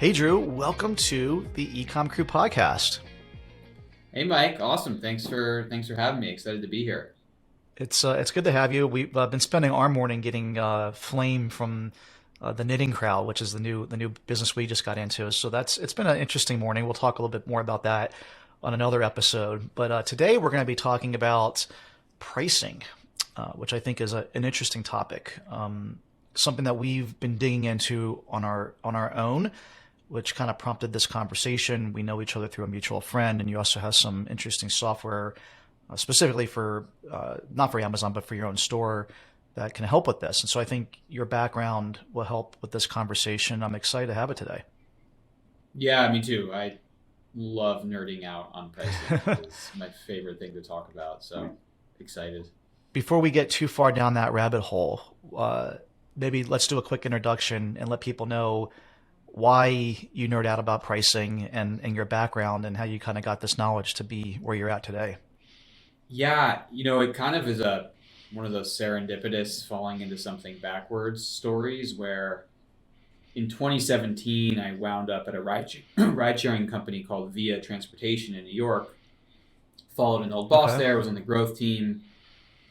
Hey Drew, welcome to the EcomCrew podcast. Hey Mike, awesome. Thanks for having me. Excited to be here. It's good to have you. We've been spending our morning getting flame from the knitting crowd, which is the new business we just got into. So it's been an interesting morning. We'll talk a little bit more about that on another episode. But today we're going to be talking about pricing, which I think is an interesting topic. Something that we've been digging into on our own, which kind of prompted this conversation. We know each other through a mutual friend, and you also have some interesting software specifically for not for Amazon, but for your own store that can help with this. And so I think your background will help with this conversation. I'm excited to have it today. Yeah, me too. I love nerding out on pricing. It's my favorite thing to talk about. So excited. Before we get too far down that rabbit hole, maybe let's do a quick introduction and let people know why you nerd out about pricing and your background and how you kind of got this knowledge to be where you're at today. Yeah, it kind of is one of those serendipitous falling into something backwards stories where in 2017 I wound up at a ride sharing company called Via Transportation in New York. Followed an old boss Okay. there, was on the growth team.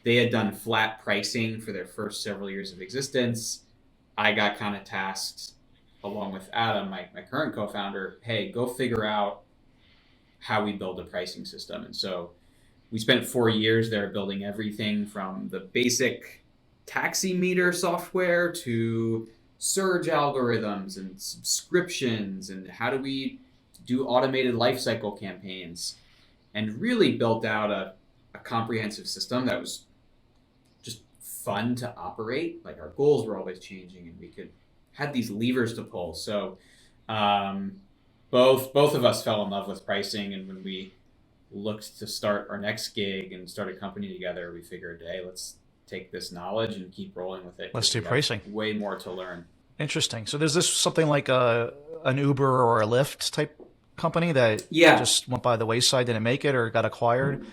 They had done flat pricing for their first several years of existence. I got kind of tasked, along with Adam, my current co-founder, hey, go figure out how we build a pricing system. And so we spent 4 years there building everything from the basic taxi meter software to surge algorithms and subscriptions and how do we do automated lifecycle campaigns, and really built out a comprehensive system that was just fun to operate. Like our goals were always changing and we had these levers to pull. So both of us fell in love with pricing, and when we looked to start our next gig and start a company together, we figured, hey, let's take this knowledge and keep rolling with it. Let's 'Cause do we have pricing. way more to learn. Interesting. So there's this something like an Uber or a Lyft type company that Yeah, just went by the wayside, didn't make it, or got acquired?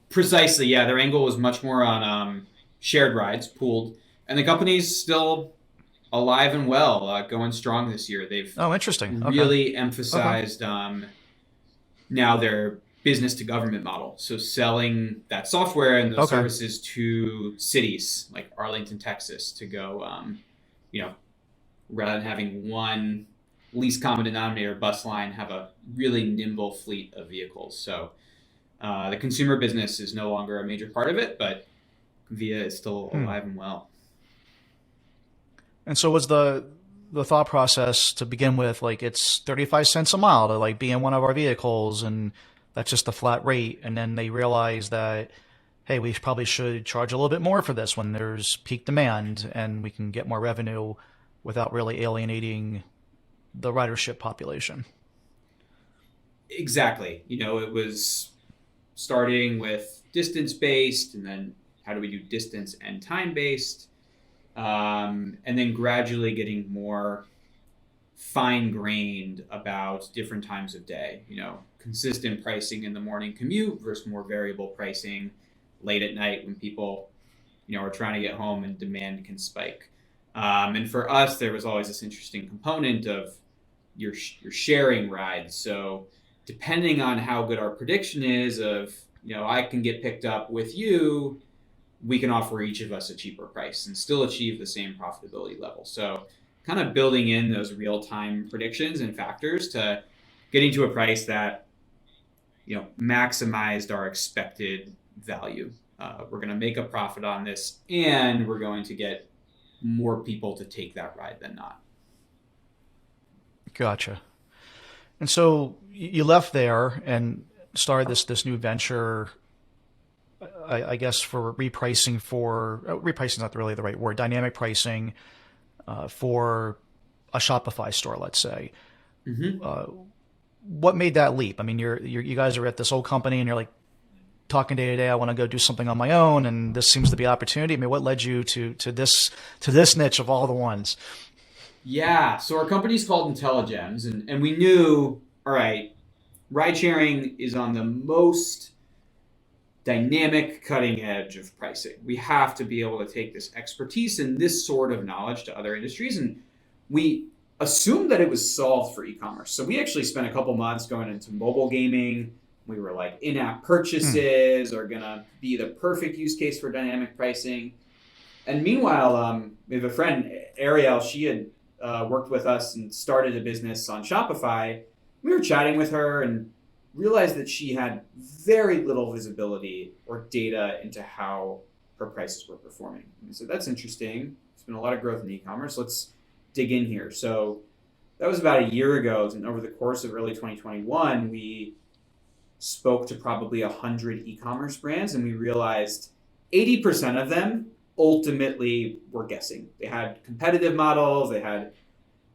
precisely. Yeah, their angle was much more on shared rides, pooled, and the company's still alive and well, going strong this year. They've Oh, interesting. Okay. really Okay. emphasized now their business to government model. So selling that software and those Okay. services to cities like Arlington, Texas, to go, you know, rather than having one least common denominator bus line, have a really nimble fleet of vehicles. So the consumer business is no longer a major part of it, but Via is still Hmm. alive and well. And so was the thought process to begin with, like it's 35 cents a mile to like be in one of our vehicles, and that's just the flat rate. And then they realize that, hey, we probably should charge a little bit more for this when there's peak demand and we can get more revenue without really alienating the ridership population. Exactly. It was starting with distance based, and then how do we do distance and time based, and then gradually getting more fine grained about different times of day. Consistent pricing in the morning commute versus more variable pricing late at night when people are trying to get home and demand can spike. And for us, there was always this interesting component of you're sharing rides. So depending on how good our prediction is of, I can get picked up with you, we can offer each of us a cheaper price and still achieve the same profitability level. So kind of building in those real-time predictions and factors to getting to a price that, maximized our expected value. We're going to make a profit on this, and we're going to get more people to take that ride than not. Gotcha. And so you left there and started this new venture, I guess, for repricing is not really the right word, dynamic pricing for a Shopify store, let's say. Mm-hmm. Uh, what made that leap? I mean, you guys are at this old company and you're like talking day to day. I want to go do something on my own, and this seems to be opportunity. I mean, what led you to this niche of all the ones? Yeah, so our company's called Intelligems, and we knew, all right, ride sharing is on the most dynamic cutting edge of pricing. We have to be able to take this expertise and this sort of knowledge to other industries. And we assumed that it was solved for e-commerce. So we actually spent a couple months going into mobile gaming. We were like, in-app purchases are gonna be the perfect use case for dynamic pricing. And meanwhile, we have a friend, Ariel. She had worked with us and started a business on Shopify. We were chatting with her and realized that she had very little visibility or data into how her prices were performing. And we said, that's interesting. There's been a lot of growth in e-commerce. Let's dig in here. So that was about a year ago. And over the course of early 2021, we spoke to probably 100 e-commerce brands, and we realized 80% of them ultimately were guessing. They had competitive models, they had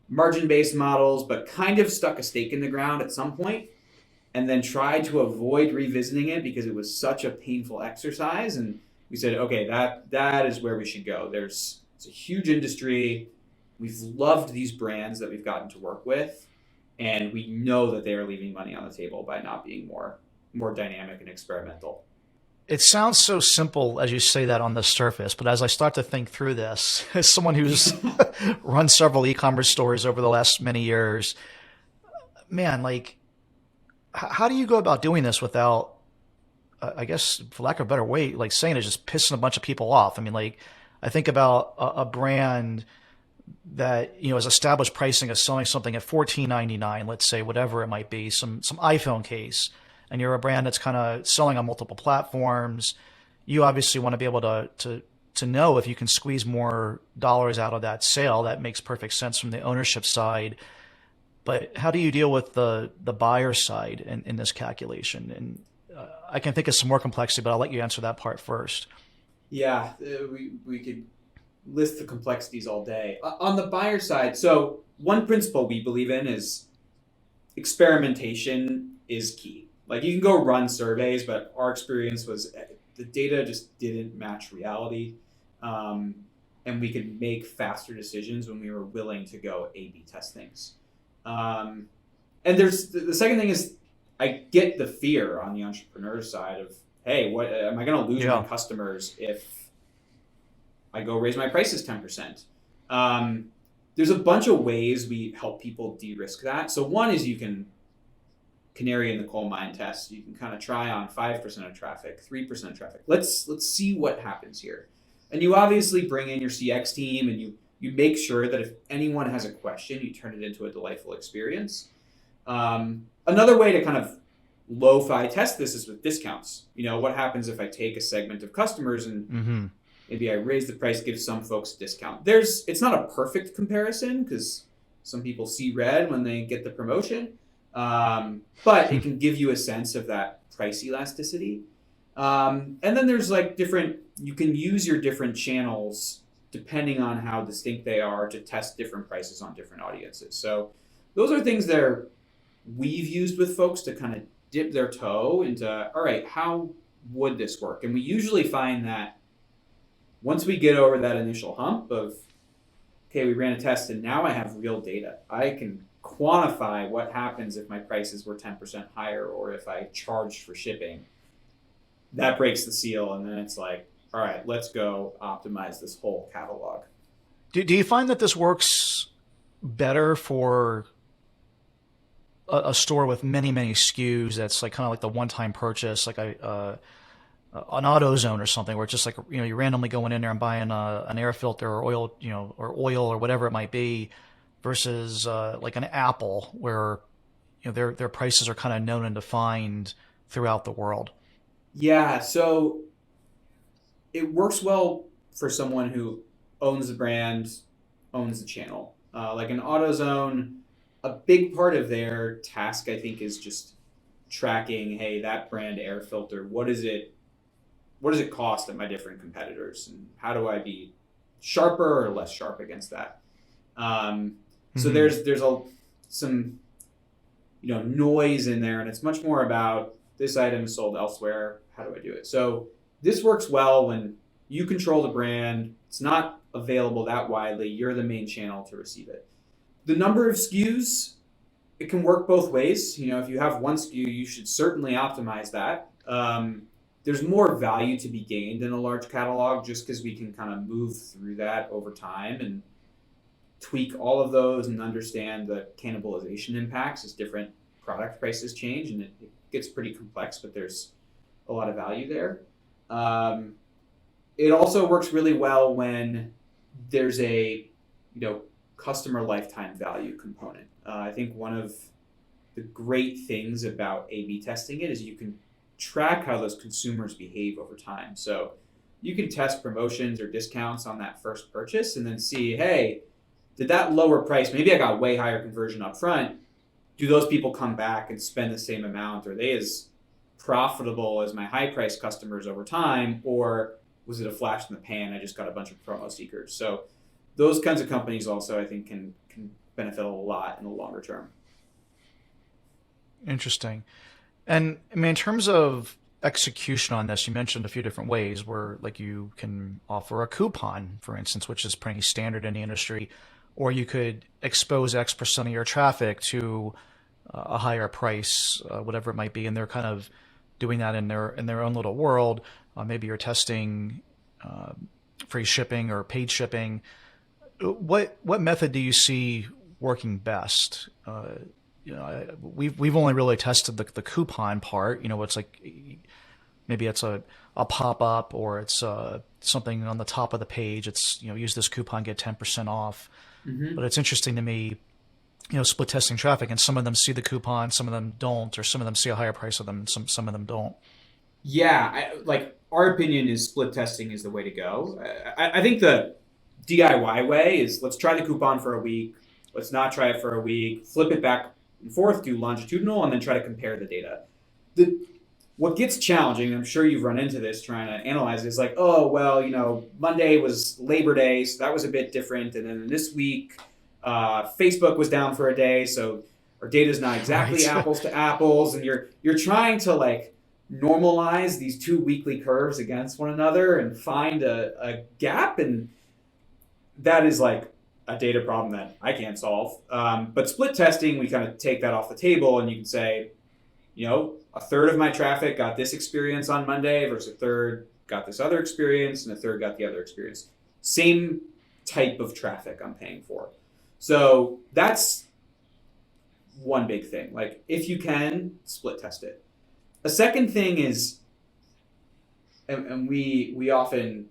margin-based models, but kind of stuck a stake in the ground at some point and then tried to avoid revisiting it because it was such a painful exercise. And we said, okay, that is where we should go. It's a huge industry. We've loved these brands that we've gotten to work with, and we know that they are leaving money on the table by not being more dynamic and experimental. It sounds so simple as you say that on the surface, but as I start to think through this, as someone who's run several e-commerce stores over the last many years, man, like, how do you go about doing this without, I guess, for lack of a better way, like saying it, just pissing a bunch of people off? I mean, like, I think about a brand that, you know, has established pricing of selling something at $14.99, let's say, whatever it might be, some iPhone case, and you're a brand that's kind of selling on multiple platforms. You obviously want to be able to know if you can squeeze more dollars out of that sale. That makes perfect sense from the ownership side. But how do you deal with the buyer side in this calculation? And I can think of some more complexity, but I'll let you answer that part first. Yeah, we could list the complexities all day. On the buyer side, so one principle we believe in is experimentation is key. Like, you can go run surveys, but our experience was the data just didn't match reality. And we could make faster decisions when we were willing to go A/B test things. And there's the second thing is, I get the fear on the entrepreneur side of, hey, what am I going to lose my customers if I go raise my prices 10%? There's a bunch of ways we help people de-risk that. So one is you can canary in the coal mine test. You can kind of try on 5% of traffic, 3% of traffic. Let's see what happens here. And you obviously bring in your CX team, and you make sure that if anyone has a question, you turn it into a delightful experience. Another way to kind of lo-fi test this is with discounts. You know, what happens if I take a segment of customers and maybe I raise the price, give some folks a discount. It's not a perfect comparison because some people see red when they get the promotion, but it can give you a sense of that price elasticity. And then there's like you can use your different channels depending on how distinct they are to test different prices on different audiences. So those are things that we've used with folks to kind of dip their toe into, all right, how would this work? And we usually find that once we get over that initial hump of, okay, we ran a test and now I have real data. I can quantify what happens if my prices were 10% higher or if I charged for shipping. That breaks the seal, and then it's like, all right, let's go optimize this whole catalog. Do you find that this works better for a store with many, many SKUs that's like kind of like the one-time purchase, like an AutoZone or something, where it's just like, you know, you're randomly going in there and buying an air filter or oil, you know, or oil or whatever it might be, versus like an Apple where, you know, their prices are kind of known and defined throughout the world? Yeah, so it works well for someone who owns the brand, owns the channel. Like an AutoZone, a big part of their task, I think, is just tracking, hey, that brand air filter, what does it cost at my different competitors, and how do I be sharper or less sharp against that? So there's some noise in there, and it's much more about this item is sold elsewhere. How do I do it? So this works well when you control the brand. It's not available that widely. You're the main channel to receive it. The number of SKUs, it can work both ways. You know, if you have one SKU, you should certainly optimize that. There's more value to be gained in a large catalog just because we can kind of move through that over time and tweak all of those and understand the cannibalization impacts as different product prices change, and it gets pretty complex, but there's a lot of value there. It also works really well when there's a customer lifetime value component. I think one of the great things about A/B testing it is you can track how those consumers behave over time. So you can test promotions or discounts on that first purchase and then see, hey, did that lower price, maybe I got way higher conversion up front, do those people come back and spend the same amount? Are they as profitable as my high price customers over time? Or was it a flash in the pan? I just got a bunch of promo seekers. So those kinds of companies also, I think, can benefit a lot in the longer term. Interesting. And I mean, in terms of execution on this, you mentioned a few different ways where like you can offer a coupon, for instance, which is pretty standard in the industry, or you could expose X% of your traffic to a higher price, whatever it might be, and they're kind of doing that in their own little world. Maybe you're testing free shipping or paid shipping. What method do you see working best? We've only really tested the coupon part. It's like maybe it's a pop up or it's something on the top of the page. It's use this coupon, get 10% off. But it's interesting to me, split testing traffic, and some of them see the coupon, some of them don't, or some of them see a higher price of them, and some of them don't. Yeah, our opinion is split testing is the way to go. I think the DIY way is let's try the coupon for a week, let's not try it for a week, flip it back and forth, do longitudinal, and then try to compare the data. What gets challenging, I'm sure you've run into this trying to analyze it, is like, oh, well, Monday was Labor Day, so that was a bit different. And then this week, Facebook was down for a day, so our data is not exactly Right. apples to apples. And you're trying to normalize these two weekly curves against one another and find a gap. And that is a data problem that I can't solve. But split testing, we kind of take that off the table, and you can say, a third of my traffic got this experience on Monday versus a third got this other experience and a third got the other experience. Same type of traffic I'm paying for. So that's one big thing. If you can, split test it. A second thing is, and we often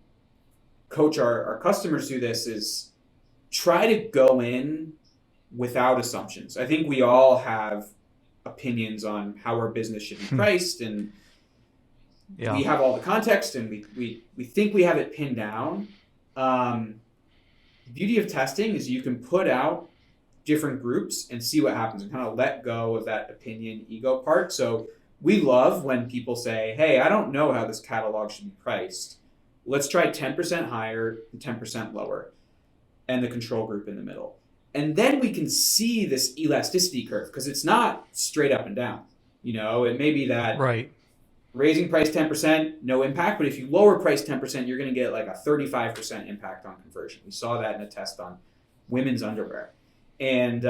coach our customers through this, is try to go in without assumptions. I think we all have opinions on how our business should be priced, and we have all the context, and we think we have it pinned down. The beauty of testing is you can put out different groups and see what happens and kind of let go of that opinion ego part. So we love when people say, hey, I don't know how this catalog should be priced. Let's try 10% higher and 10% lower, and the control group in the middle. And then we can see this elasticity curve, because it's not straight up and down. It may be that Right. raising price 10%, no impact, but if you lower price 10%, you're going to get a 35% impact on conversion. We saw that in a test on women's underwear. And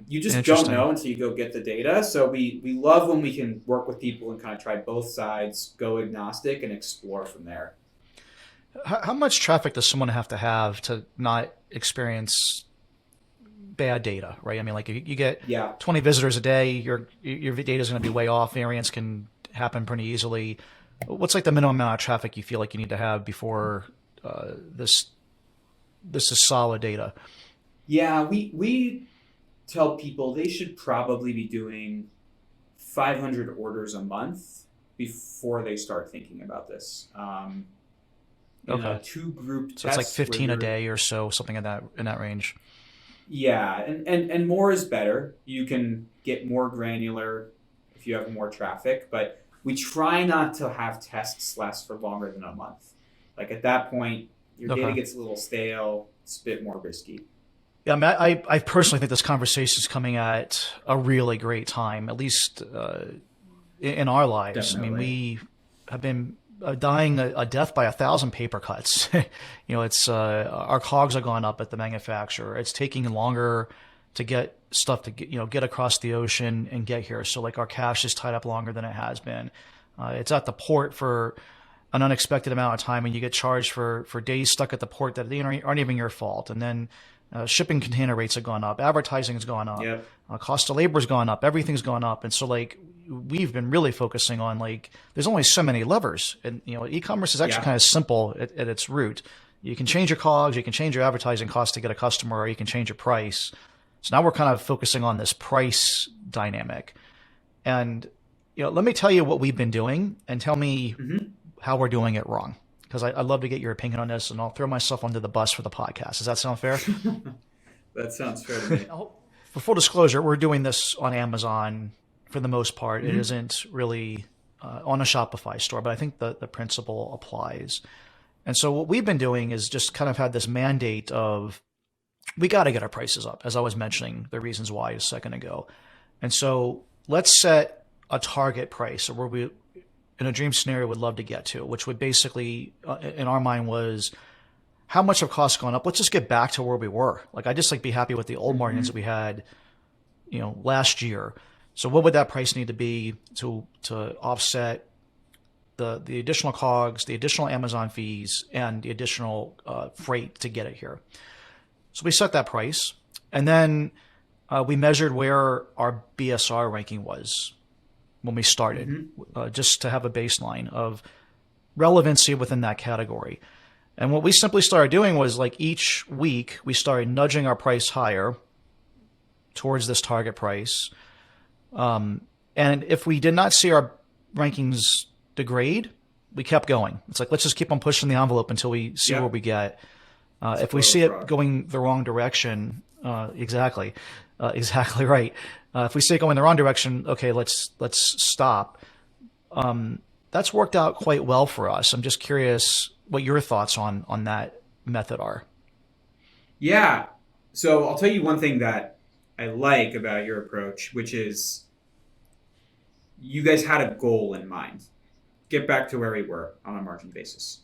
you just don't know until you go get the data. So we love when we can work with people and kind of try both sides, go agnostic, and explore from there. How much traffic does someone have to not experience bad data, right? I mean, if you get 20 visitors a day, your data is going to be way off. Variance can happen pretty easily. What's the minimum amount of traffic you feel like you need to have before this is solid data? Yeah, we tell people they should probably be doing 500 orders a month before they start thinking about this. Okay. Two group tests. So it's 15 a day or so, something in that range. Yeah, and more is better. You can get more granular if you have more traffic, but we try not to have tests last for longer than a month. At that point, your data gets a little stale. It's a bit more risky. Yeah, I personally think this conversation is coming at a really great time, at least in our lives. Definitely. I mean, we have been dying a death by 1,000 paper cuts. It's our COGS are gone up at the manufacturer. It's taking longer to get stuff to get across the ocean and get here. So our cash is tied up longer than it has been. It's at the port for an unexpected amount of time and you get charged for days stuck at the port that aren't even your fault. And then shipping container rates have gone up, advertising has gone up, Yep. cost of labor has gone up, everything's gone up. And so like we've been really focusing on like there's only so many levers, and e-commerce is actually kind of simple at its root. You can change your COGS, you can change your advertising cost to get a customer, or you can change your price. So now we're kind of focusing on this price dynamic. And let me tell you what we've been doing and tell me how we're doing it wrong. Because I'd love to get your opinion on this, and I'll throw myself under the bus for the podcast. Does that sound fair? That sounds fair to me. For full disclosure, we're doing this on Amazon for the most part. It isn't really on a Shopify store, but I think the principle applies. And so what we've been doing is just kind of had this mandate of we got to get our prices up, as I was mentioning the reasons why a second ago. And so let's set a target price, or where we, in a dream scenario, would love to get to, which would basically, in our mind, was how much have costs gone up? Let's just get back to where we were. Like, I just be happy with the old margins that we had, last year. So what would that price need to be to offset the additional COGS, the additional Amazon fees, and the additional freight to get it here? So we set that price, and then we measured where our BSR ranking was when we started, just to have a baseline of relevancy within that category. And what we simply started doing was, like, each week we started nudging our price higher towards this target price. And if we did not see our rankings degrade, we kept going. It's like, let's just keep on pushing the envelope until we see where we get. If we see it going the wrong direction, exactly right. If we see it going the wrong direction, okay, let's stop. That's worked out quite well for us. I'm just curious what your thoughts on that method are. Yeah. So I'll tell you one thing that I like about your approach, which is you guys had a goal in mind. Get back to where we were on a margin basis.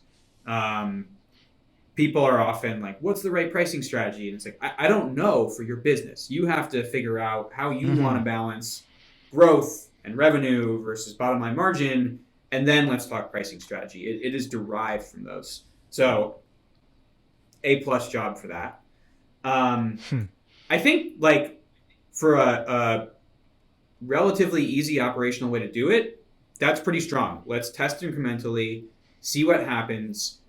People are often like, what's the right pricing strategy? And it's like, I don't know for your business. You have to figure out how you want to balance growth and revenue versus bottom line margin. And then let's talk pricing strategy. It is derived from those. So A+ job for that. I think, like, for a relatively easy operational way to do it, that's pretty strong. Let's test incrementally, see what happens.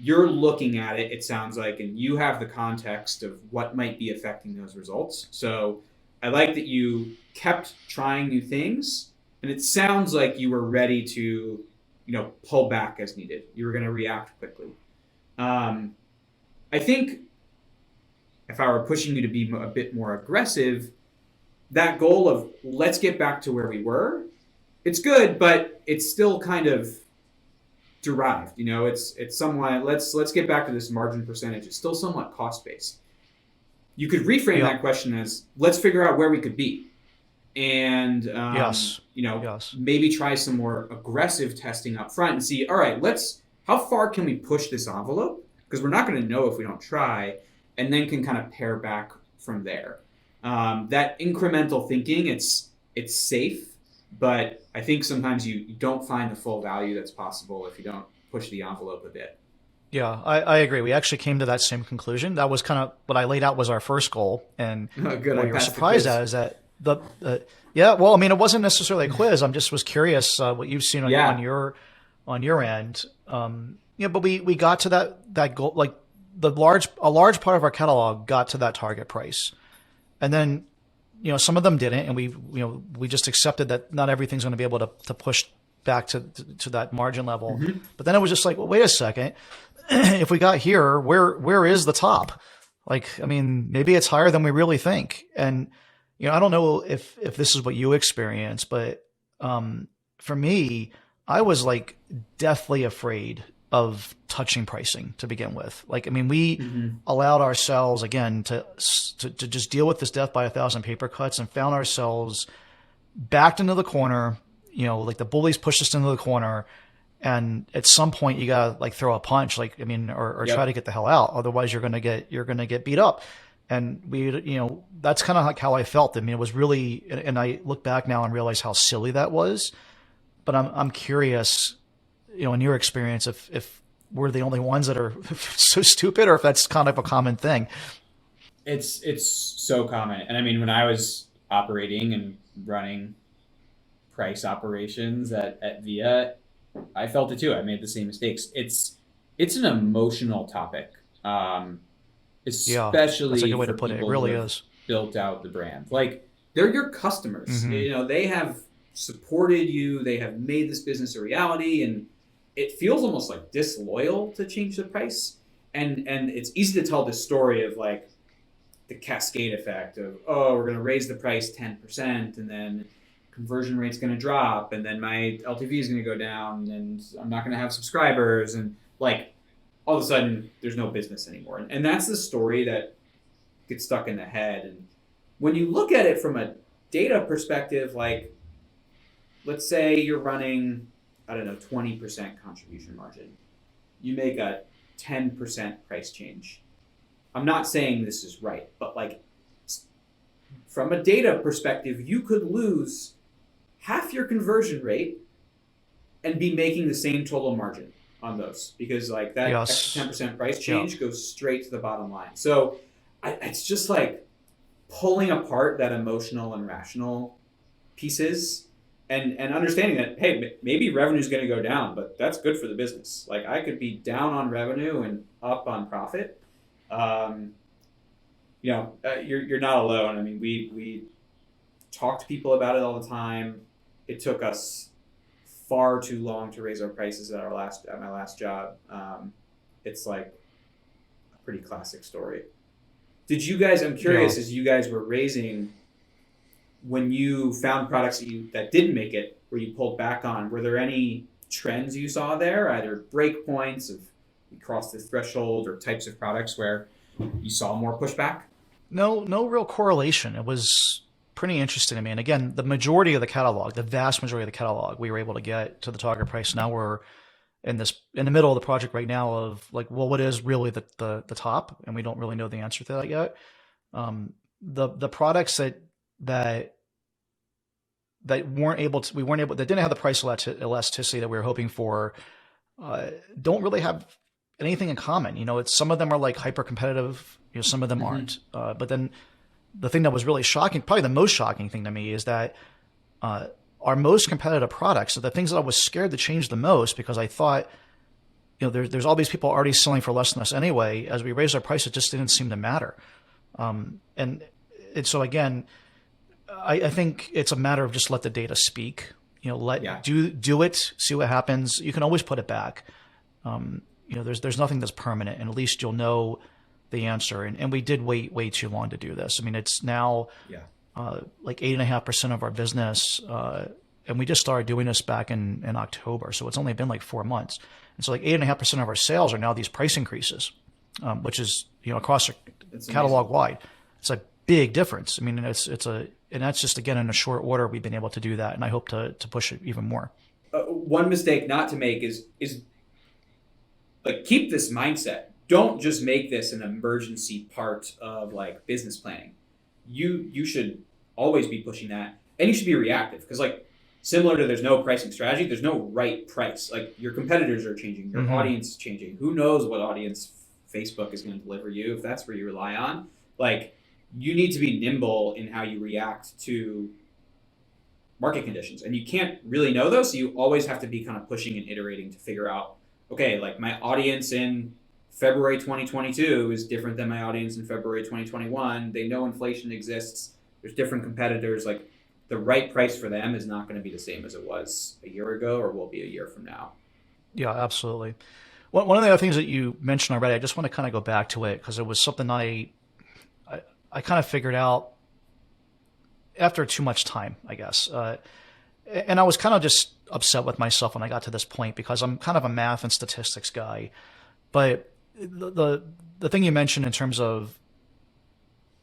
You're looking at it, it sounds like, and you have the context of what might be affecting those results. So I like that you kept trying new things, and it sounds like you were ready to, pull back as needed. You were going to react quickly. I think if I were pushing you to be a bit more aggressive, that goal of let's get back to where we were, it's good, but it's still kind of derived. It's somewhat, let's get back to this margin percentage. It's still somewhat cost-based. You could reframe that question as, let's figure out where we could be. And, maybe try some more aggressive testing up front and see, all right, how far can we push this envelope? Because we're not going to know if we don't try, and then can kind of pare back from there. That incremental thinking, it's safe, but I think sometimes you don't find the full value that's possible if you don't push the envelope a bit. Yeah, I agree. We actually came to that same conclusion. That was kind of what I laid out was our first goal. And what you're surprised at is that it wasn't necessarily a quiz. I'm just was curious what you've seen on your end. But we got to that goal, like a large part of our catalog got to that target price. And then, some of them didn't, and we just accepted that not everything's going to be able to push back to that margin level. But then it was just like, well, wait a second. If we got here, where is the top? Like, I mean, maybe it's higher than we really think. And, I don't know if this is what you experience, but for me, I was like deathly afraid of touching pricing to begin with. Like, I mean, we allowed ourselves again to just deal with this death by 1,000 paper cuts, and found ourselves backed into the corner. Like the bullies pushed us into the corner, and at some point you gotta like throw a punch, like, I mean, or try to get the hell out. Otherwise, you're gonna get beat up. And that's kind of like how I felt. I mean, it was really, and I look back now and realize how silly that was. But I'm curious, in your experience, if we're the only ones that are so stupid, or if that's kind of a common thing. It's so common. And I mean, when I was operating and running price operations at Via, I felt it too. I made the same mistakes. It's an emotional topic, Yeah, that's a especially good way to for put it. It people who really have is. built out the brand. Like they're your customers. Mm-hmm. They have supported you. They have made this business a reality, and it feels almost like disloyal to change the price. And it's easy to tell the story of like the cascade effect of, oh, we're going to raise the price 10%, and then conversion rate's going to drop, and then my LTV is going to go down, and I'm not going to have subscribers, and like all of a sudden there's no business anymore. And that's the story that gets stuck in the head. And when you look at it from a data perspective, like let's say you're running, I don't know, 20% contribution margin, you make a 10% price change. I'm not saying this is right, but like from a data perspective, you could lose half your conversion rate and be making the same total margin on those, because like that Yes. extra 10% price change goes straight to the bottom line. So it's just like pulling apart that emotional and rational pieces, and understanding that, hey, maybe revenue is going to go down, but that's good for the business. Like I could be down on revenue and up on profit. You're not alone. I mean, we talk to people about it all the time. It took us far too long to raise our prices at my last job. It's like a pretty classic story. Did you guys? I'm curious, as you guys were raising, when you found products that didn't make it, where you pulled back on, were there any trends you saw there, either break points of you crossed the threshold, or types of products where you saw more pushback? No real correlation. It was pretty interesting to me. And again, the majority of the catalog, the vast majority of the catalog, we were able to get to the target price. Now we're in the middle of the project right now of like, well, what is really the top? And we don't really know the answer to that yet. The products that that didn't have the price elasticity that we were hoping for, don't really have anything in common. It's some of them are like hyper competitive, some of them aren't. But then the thing that was really shocking, probably the most shocking thing to me, is that our most competitive products, so the things that I was scared to change the most, because I thought, there's all these people already selling for less than us anyway. As we raised our price, it just didn't seem to matter. And so again, I think it's a matter of just let the data speak. Do it, see what happens. You can always put it back. There's nothing that's permanent, and at least you'll know the answer. And we did wait way too long to do this. I mean, it's now like 8.5% of our business, and we just started doing this back in October, so it's only been like 4 months. And so like 8.5% of our sales are now these price increases, which is across catalog wide. It's a big difference. I mean, and that's just, again, in a short order we've been able to do that, and I hope to push it even more. One mistake not to make is like, keep this mindset. Don't just make this an emergency part of like business planning. You should always be pushing that, and you should be reactive, because like similar to there's no pricing strategy, there's no right price. Like your competitors are changing, your audience is changing. Who knows what audience Facebook is going to deliver you if that's where you rely on. Like you need to be nimble in how you react to market conditions, and you can't really know those. So you always have to be kind of pushing and iterating to figure out, okay, like my audience in February 2022 is different than my audience in February 2021. They know inflation exists. There's different competitors. Like the right price for them is not going to be the same as it was a year ago or will be a year from now. Yeah, absolutely. One of the other things that you mentioned already, I just want to kind of go back to it, because it was something I kind of figured out after too much time, I guess. And I was kind of just upset with myself when I got to this point, because I'm kind of a math and statistics guy. But the thing you mentioned in terms of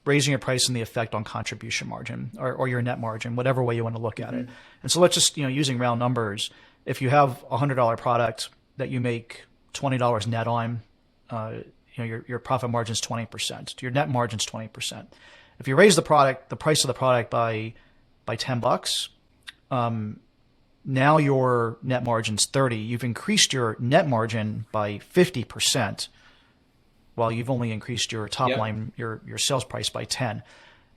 raising your price and the effect on contribution margin or your net margin, whatever way you want to look at it. And so let's just, using round numbers, if you have a $100 product that you make $20 net on, your profit margin is 20%. Your net margin is 20%. If you raise the price of the product by $10, Now your net margin's 30. You've increased your net margin by 50%, while you've only increased your top Yep. line, your sales price by 10.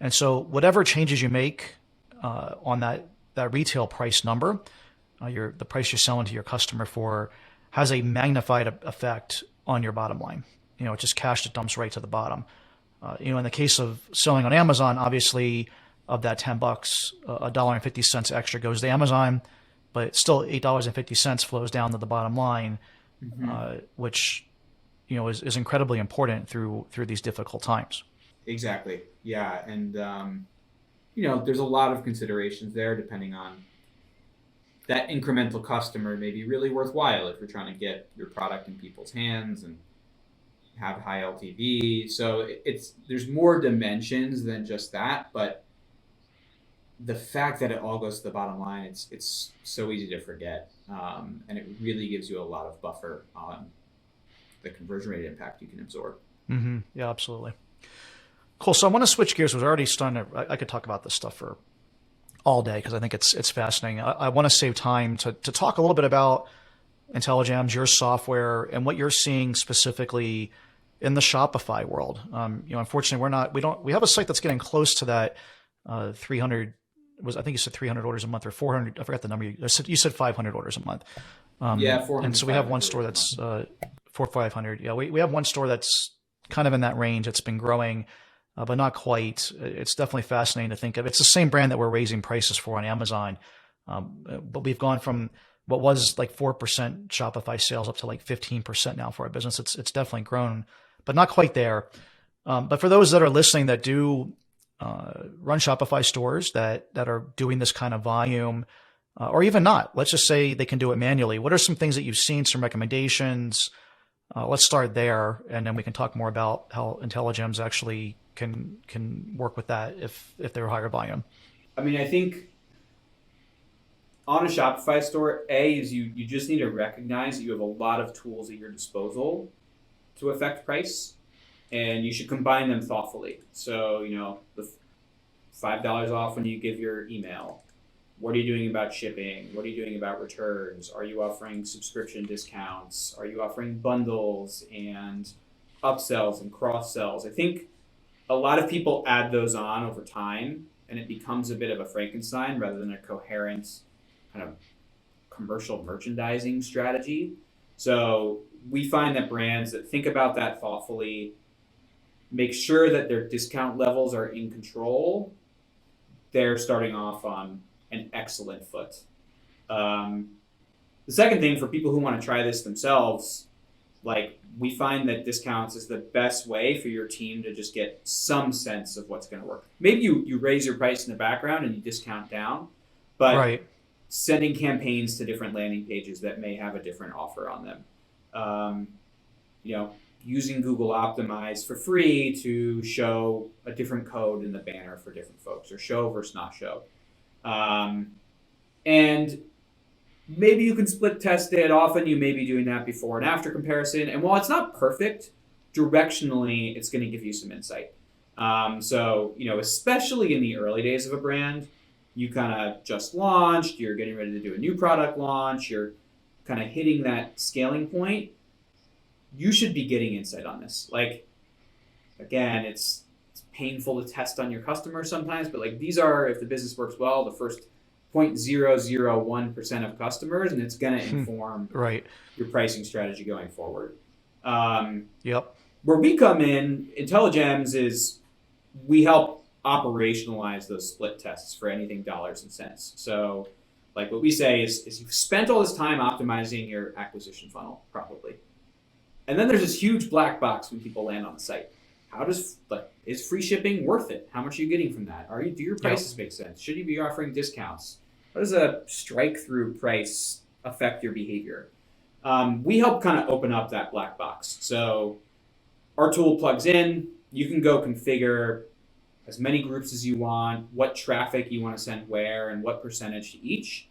And so whatever changes you make on that retail price number, the price you're selling to your customer for, has a magnified effect on your bottom line. It's just cash that dumps right to the bottom. In the case of selling on Amazon, obviously of that $10, $1.50 extra goes to Amazon, but still $8.50 flows down to the bottom line, which is incredibly important through these difficult times. Exactly. Yeah, and there's a lot of considerations there depending on that incremental customer may be really worthwhile if you're trying to get your product in people's hands and have high LTV. So there's more dimensions than just that, but the fact that it all goes to the bottom line, it's so easy to forget, and it really gives you a lot of buffer on the conversion rate impact you can absorb. Mm-hmm. Yeah, absolutely. Cool. So I want to switch gears. We're already starting to, I could talk about this stuff for all day because I think it's fascinating. I want to save time to talk a little bit about Intelligems, your software, and what you're seeing specifically in the Shopify world. Unfortunately, we have a site that's getting close to that 300. I think you said 300 orders a month or 400. I forgot the number. You said 500 orders a month. Yeah, 400. And so we have one store that's 500. Yeah, we have one store that's kind of in that range. It's been growing, but not quite. It's definitely fascinating to think of. It's the same brand that we're raising prices for on Amazon, but we've gone from what was like 4% Shopify sales up to like 15% now for our business. It's definitely grown, but not quite there. But for those that are listening that do run Shopify stores that are doing this kind of volume, or even not, let's just say they can do it manually. What are some things that you've seen, some recommendations? Let's start there, and then we can talk more about how Intelligems actually can work with that if they're higher volume. I mean, I think on a Shopify store, is you just need to recognize that you have a lot of tools at your disposal to affect price, and you should combine them thoughtfully. So, the $5 off when you give your email. What are you doing about shipping? What are you doing about returns? Are you offering subscription discounts? Are you offering bundles and upsells and cross-sells? I think a lot of people add those on over time, and it becomes a bit of a Frankenstein rather than a coherent kind of commercial merchandising strategy. So we find that brands that think about that thoughtfully, make sure that their discount levels are in control, they're starting off on an excellent foot. The second thing, for people who want to try this themselves, we find that discounts is the best way for your team to just get some sense of what's going to work. Maybe you raise your price in the background and you discount down, but Right. Sending campaigns to different landing pages that may have a different offer on them. Using Google Optimize for free to show a different code in the banner for different folks, or show versus not show. And maybe you can split test it. Often you may be doing that before and after comparison. And while it's not perfect, directionally, it's going to give you some insight. Especially in the early days of a brand, you kind of just launched, you're getting ready to do a new product launch, you're kind of hitting that scaling point, you should be getting insight on this. Again, it's painful to test on your customers sometimes, but these are, if the business works well, the first 0.001% of customers, and it's going to inform Right. your pricing strategy going forward. Yep. Where we come in, Intelligems, is we help operationalize those split tests for anything dollars and cents. So what we say is you've spent all this time optimizing your acquisition funnel, probably. And then there's this huge black box when people land on the site. Is free shipping worth it? How much are you getting from that? Do your prices make sense? Should you be offering discounts? How does a strike-through price affect your behavior? We help kind of open up that black box. So our tool plugs in. You can go configure as many groups as you want, what traffic you want to send where, and what percentage to each.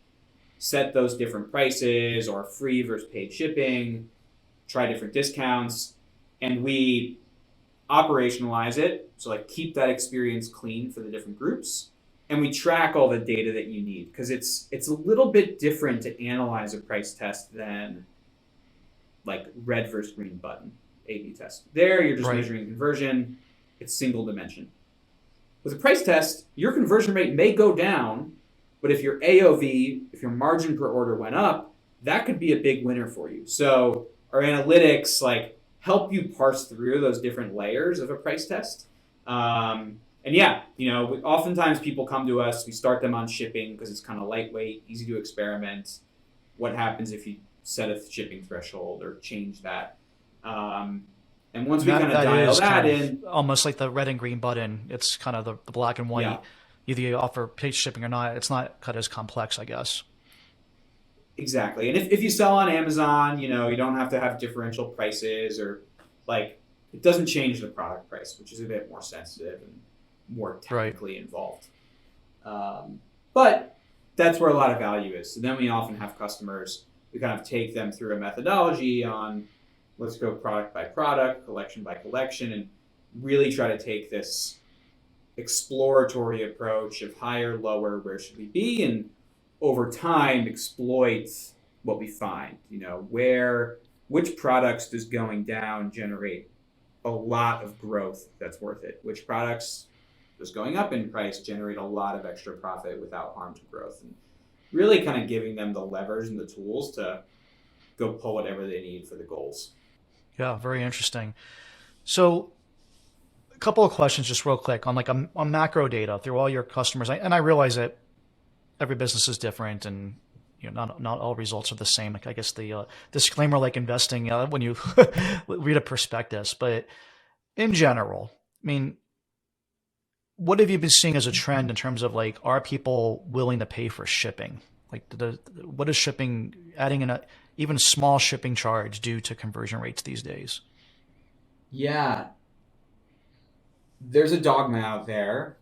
Set those different prices, or free versus paid shipping. Try different discounts, and we operationalize it. So keep that experience clean for the different groups, and we track all the data that you need, because it's a little bit different to analyze a price test than like red versus green button A/B test. There, you're just Right. measuring conversion. It's single dimension. With a price test, your conversion rate may go down, but if your AOV, if your margin per order went up, that could be a big winner for you. So our analytics like help you parse through those different layers of a price test. And yeah, oftentimes people come to us, we start them on shipping because it's kind of lightweight, easy to experiment. What happens if you set a shipping threshold or change that? And once we kind of dial that in, almost like the red and green button. It's kind of the black and white. yeah, Either you offer paid shipping or not. It's not cut as complex, I guess. exactly. And if you sell on Amazon, you don't have to have differential prices, or like it doesn't change the product price, which is a bit more sensitive and more technically involved. But that's where a lot of value is. So then we often have customers, we kind of take them through a methodology on, let's go product by product, collection by collection, and really try to take this exploratory approach of higher, lower, where should we be, and over time exploit what we find. Which products does going down generate a lot of growth that's worth it? Which products does going up in price generate a lot of extra profit without harm to growth? And really kind of giving them the levers and the tools to go pull whatever they need for the goals. Yeah, very interesting. So, a couple of questions, just real quick, on macro data through all your customers, and I realize that every business is different, and not all results are the same. Like I guess the disclaimer, like investing, when you read a prospectus, but in general, I mean, what have you been seeing as a trend in terms of like, are people willing to pay for shipping? Like, what is shipping, adding in a even small shipping charge do to conversion rates these days? Yeah, there's a dogma out there.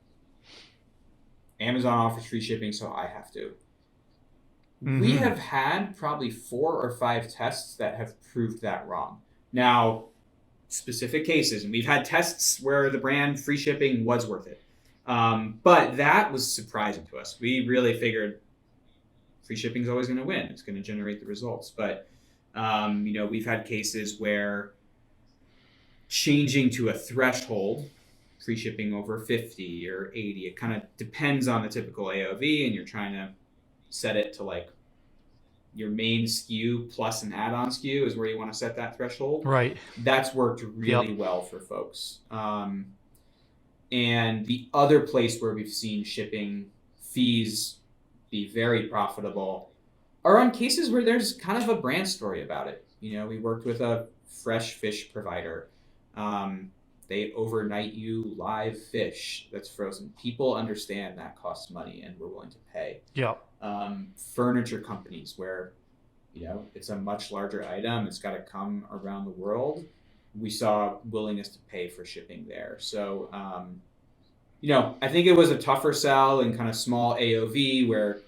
Amazon offers free shipping, so I have to. We Mm-hmm. have had probably 4 or 5 tests that have proved that wrong. Now, specific cases, and we've had tests where the brand free shipping was worth it. But that was surprising to us. We really figured free shipping is always going to win. It's going to generate the results. But, we've had cases where changing to a threshold, free shipping over 50 or 80, it kind of depends on the typical AOV, and you're trying to set it to like your main SKU plus an add-on SKU is where you want to set that threshold. Right. That's worked really well for folks. And the other place where we've seen shipping fees be very profitable are on cases where there's kind of a brand story about it. We worked with a fresh fish provider. They overnight you live fish that's frozen. People understand that costs money and we're willing to pay. Yeah. Furniture companies where, it's a much larger item. It's got to come around the world. We saw willingness to pay for shipping there. So, I think it was a tougher sell in kind of small AOV where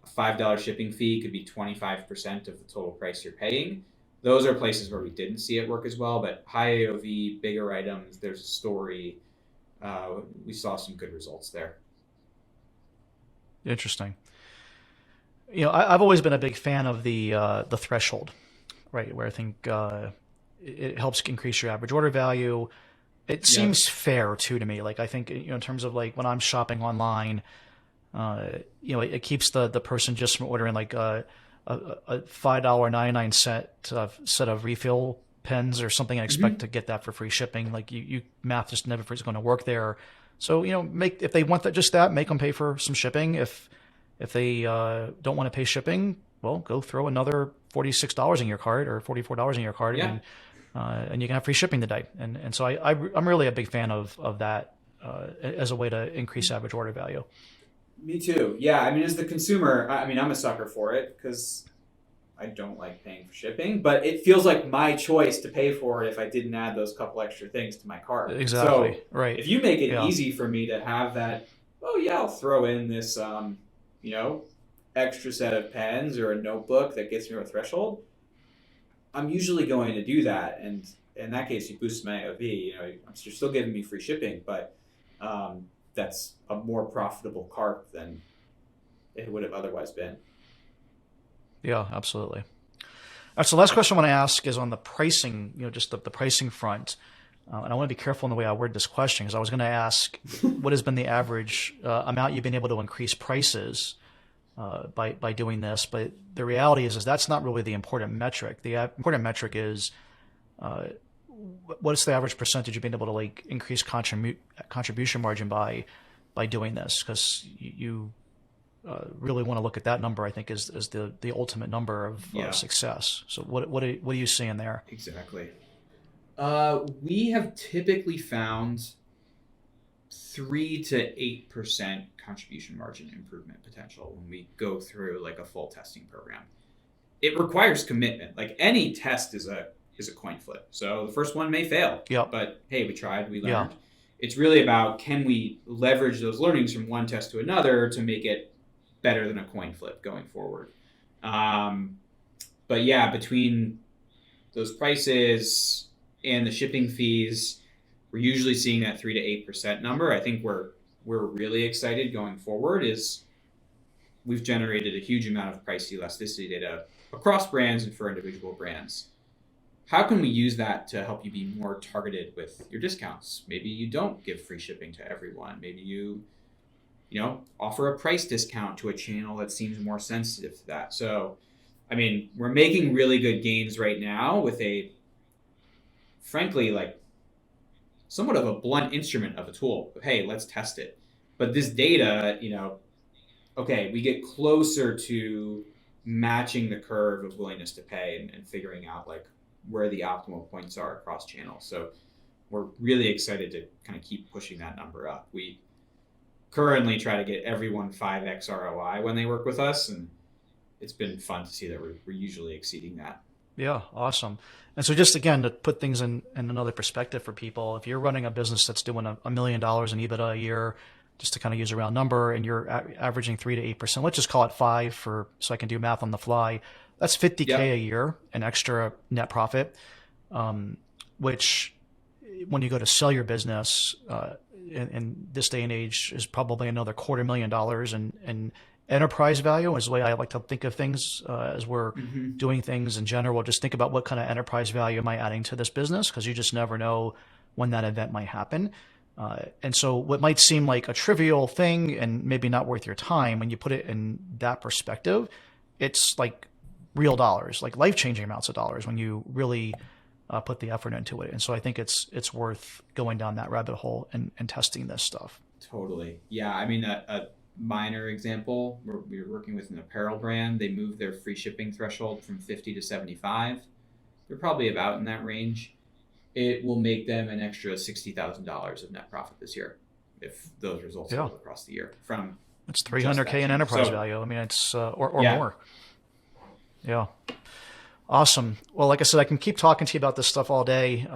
a $5 shipping fee could be 25% of the total price you're paying. Those are places where we didn't see it work as well, but high AOV, bigger items, there's a story. We saw some good results there. Interesting. I've always been a big fan of the threshold, right? Where I think it helps increase your average order value. It Yep. seems fair too to me. Like I think in terms of like when I'm shopping online, it keeps the person just from ordering like a $5.99 set of refill pens or something and expect to get that for free shipping. Like you math just never is going to work there. So if they want that, make them pay for some shipping. If they don't want to pay shipping, well, go throw another $46 in your cart or $44 in your cart, Yeah. and you can have free shipping today. And so I'm really a big fan of that as a way to increase average order value. Me too. Yeah. I mean, as the consumer, I'm a sucker for it because I don't like paying for shipping, but it feels like my choice to pay for it if I didn't add those couple extra things to my cart. Exactly. So Right. if you make it Yeah. easy for me to have that, oh yeah, I'll throw in this, extra set of pens or a notebook that gets me to a threshold, I'm usually going to do that. And in that case, you boost my AOV. You're still giving me free shipping, but that's a more profitable cart than it would have otherwise been. Yeah, absolutely. All right, so the last question I want to ask is on the pricing, just the pricing front. And I want to be careful in the way I word this question, because I was going to ask what has been the average amount you've been able to increase prices by doing this. But the reality is that's not really the important metric. The important metric is what's the average percentage you've been able to like increase contribution margin by doing this? Because you really want to look at that number, I think, as the ultimate number of success. So what are you seeing there? Exactly. We have typically found 3 to 8% contribution margin improvement potential when we go through like a full testing program. It requires commitment. Like any test is a coin flip. So the first one may fail, but hey, we tried, we learned. Yeah. It's really about, can we leverage those learnings from one test to another to make it better than a coin flip going forward. But yeah, between those prices and the shipping fees, we're usually seeing that 3 to 8% number. I think we're really excited going forward is we've generated a huge amount of price elasticity data across brands and for individual brands. How can we use that to help you be more targeted with your discounts? Maybe you don't give free shipping to everyone. Maybe you offer a price discount to a channel that seems more sensitive to that. So, I mean, we're making really good gains right now with a, frankly, like somewhat of a blunt instrument of a tool. Hey, let's test it. But this data, okay, we get closer to matching the curve of willingness to pay and figuring out like where the optimal points are across channels. So we're really excited to kind of keep pushing that number up. We currently try to get everyone 5x ROI when they work with us, and it's been fun to see that we're usually exceeding that. Yeah, awesome. And so just again, to put things in another perspective for people, if you're running a business that's doing $1 million in EBITDA a year, just to kind of use a round number, and you're averaging 3 to 8%, let's just call it 5 so I can do math on the fly. That's $50K a year in extra net profit, which when you go to sell your business in this day and age is probably another $250,000 in enterprise value is the way I like to think of things as we're doing things in general. Just think about what kind of enterprise value am I adding to this business, because you just never know when that event might happen. And so what might seem like a trivial thing and maybe not worth your time, when you put it in that perspective, it's like real dollars, like life-changing amounts of dollars when you really put the effort into it. And so I think it's worth going down that rabbit hole and testing this stuff. Totally. Yeah. I mean, a minor example, we were working with an apparel brand. They moved their free shipping threshold from 50 to 75. They're probably about in that range. It will make them an extra $60,000 of net profit this year if those results hold across the year. From it's $300K in enterprise value. I mean, it's or more. Yeah. Awesome. Well, like I said, I can keep talking to you about this stuff all day.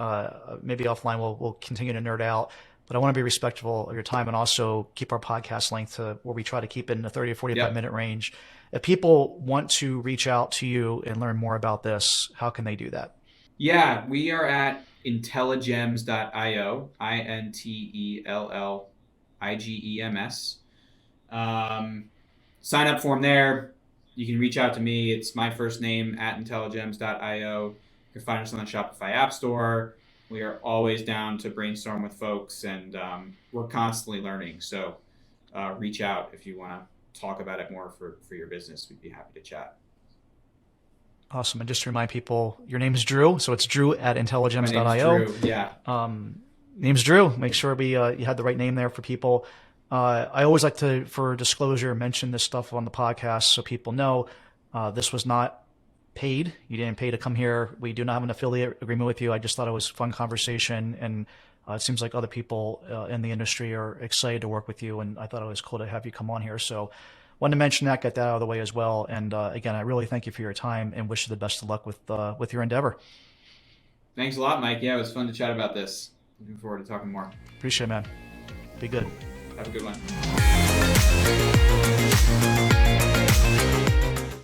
Maybe offline we'll continue to nerd out, but I want to be respectful of your time and also keep our podcast length to where we try to keep it in the 30 to 45 minute range. If people want to reach out to you and learn more about this, how can they do that? Yeah, we are at Intelligems.io, Intelligems. Sign up form there. You can reach out to me. It's my first name at Intelligems.io. You can find us on the Shopify App Store. We are always down to brainstorm with folks, and we're constantly learning. So reach out if you want to talk about it more for your business. We'd be happy to chat. Awesome. And just to remind people, your name is Drew. So it's Drew at Intelligems.io. My name's Drew, yeah. Name's Drew. Make sure you had the right name there for people. I always like to, for disclosure, mention this stuff on the podcast so people know this was not paid. You didn't pay to come here. We do not have an affiliate agreement with you. I just thought it was a fun conversation, and it seems like other people in the industry are excited to work with you, and I thought it was cool to have you come on here. So wanted to mention that, get that out of the way as well. And again, I really thank you for your time and wish you the best of luck with your endeavor. Thanks a lot, Mike. Yeah, it was fun to chat about this. Looking forward to talking more. Appreciate it, man. Be good. Have a good one.